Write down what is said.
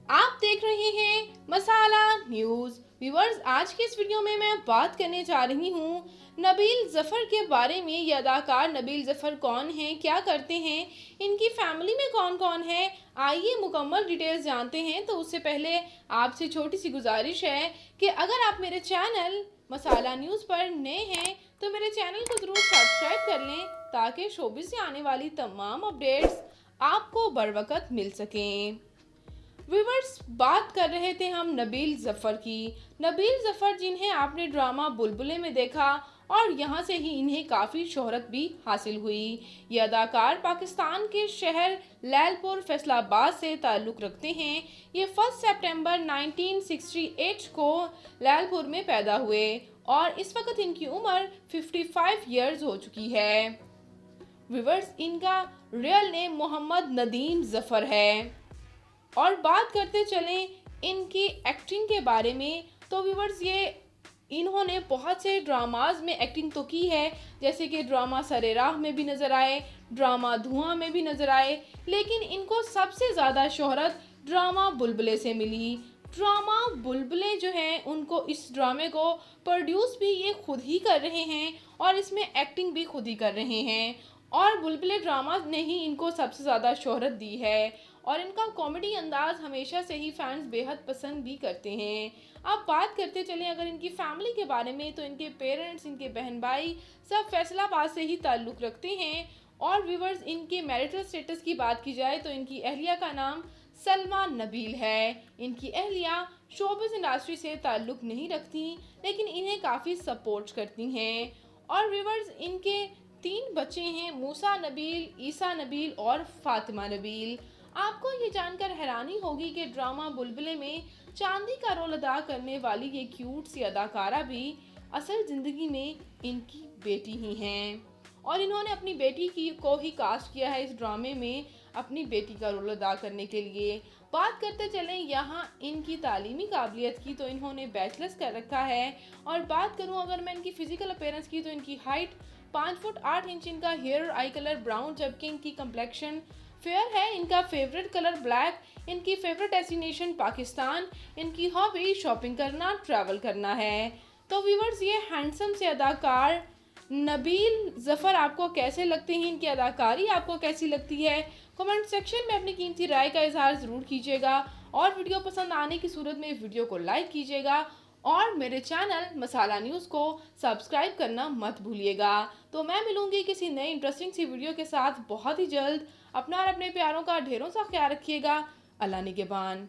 आप देख रहे हैं मसाला न्यूज़। व्यूअर्स, आज के इस वीडियो में मैं बात करने जा रही हूँ नबील ज़फ़र के बारे में। ये अदाकार नबील ज़फ़र कौन हैं, क्या करते हैं, इनकी फैमिली में कौन कौन है, आइए मुकम्मल डिटेल्स जानते हैं। तो उससे पहले आपसे छोटी सी गुजारिश है कि अगर आप मेरे चैनल मसाला न्यूज़ पर नए हैं तो मेरे चैनल को ज़रूर सब्सक्राइब कर लें ताकि शोबिज़ से आने वाली तमाम अपडेट्स आपको बर वक्त मिल सकें। व्यूवर्स, बात कर रहे थे हम नबील ज़फ़र की। नबील ज़फ़र जिन्हें आपने ड्रामा बुलबुले में देखा और यहाँ से ही इन्हें काफ़ी शोहरत भी हासिल हुई। ये अदाकार पाकिस्तान के शहर लैलपुर फैसलाबाद से ताल्लुक़ रखते हैं। ये 1 सितंबर 1968 को लैलपुर में पैदा हुए और इस वक्त इनकी उम्र 55 ईयर्स हो चुकी है। व्यूवर्स, इनका रियल नेम मोहम्मद नदीम ज़फ़र है। और बात करते चलें इनकी एक्टिंग के बारे में, तो व्यूवर्स इन्होंने बहुत से ड्रामाज में एक्टिंग तो की है, जैसे कि ड्रामा सरे राह में भी नज़र आए, ड्रामा धुआं में भी नज़र आए, लेकिन इनको सबसे ज़्यादा शोहरत ड्रामा बुलबुले से मिली। ड्रामा बुलबुले जो हैं, उनको इस ड्रामे को प्रोड्यूस भी ये खुद ही कर रहे हैं और इसमें एक्टिंग भी खुद ही कर रहे हैं और बुलबुले ड्रामा ने ही इनको सबसे ज़्यादा शोहरत दी है और इनका कॉमेडी अंदाज हमेशा से ही फैंस बेहद पसंद भी करते हैं। अब बात करते चलें अगर इनकी फैमिली के बारे में, तो इनके पेरेंट्स, इनके बहन भाई सब फैसलाबाद से ही ताल्लुक़ रखते हैं। और व्यूवर्स, इनके मैरिटल स्टेटस की बात की जाए तो इनकी अहलिया का नाम सलमा नबील है। इनकी अहलिया शोबिज़ इंडस्ट्री से ताल्लुक़ नहीं रखती, लेकिन इन्हें काफ़ी सपोर्ट करती हैं। और व्यूवर्स, इनके 3 बच्चे हैं, मूसा नबील, ईसा नबील और फातिमा नबील। आपको ये जानकर हैरानी होगी कि ड्रामा बुलबुले में चांदी का रोल अदा करने वाली ये क्यूट सी अदाकारा भी असल ज़िंदगी में इनकी बेटी ही हैं और इन्होंने अपनी बेटी को ही कास्ट किया है इस ड्रामे में अपनी बेटी का रोल अदा करने के लिए। बात करते चलें यहाँ इनकी तालीमी काबिलियत की, तो इन्होंने बैचलर्स कर रखा है। और बात करूँ अगर मैं इनकी फ़िज़िकल अपीयरेंस की, तो इनकी हाइट 5 फुट 8 इंच, इनका हेयर आई कलर ब्राउन, जबकि इनकी कम्प्लेक्शन फेयर है। इनका फेवरेट कलर ब्लैक, इनकी फेवरेट डेस्टिनेशन पाकिस्तान, इनकी हॉबी शॉपिंग करना, ट्रैवल करना है। तो व्यूवर्स, ये हैंडसम से अदाकार नबील ज़फ़र आपको कैसे लगते हैं, इनकी अदाकारी आपको कैसी लगती है, कमेंट सेक्शन में अपनी कीमती राय का इजहार ज़रूर कीजिएगा और वीडियो पसंद आने की सूरत में वीडियो को लाइक कीजिएगा और मेरे चैनल मसाला न्यूज़ को सब्सक्राइब करना मत भूलिएगा। तो मैं मिलूंगी किसी नए इंटरेस्टिंग सी वीडियो के साथ बहुत ही जल्द। अपना और अपने प्यारों का ढेरों सा ख्याल रखिएगा। अल्लाह निगहबान।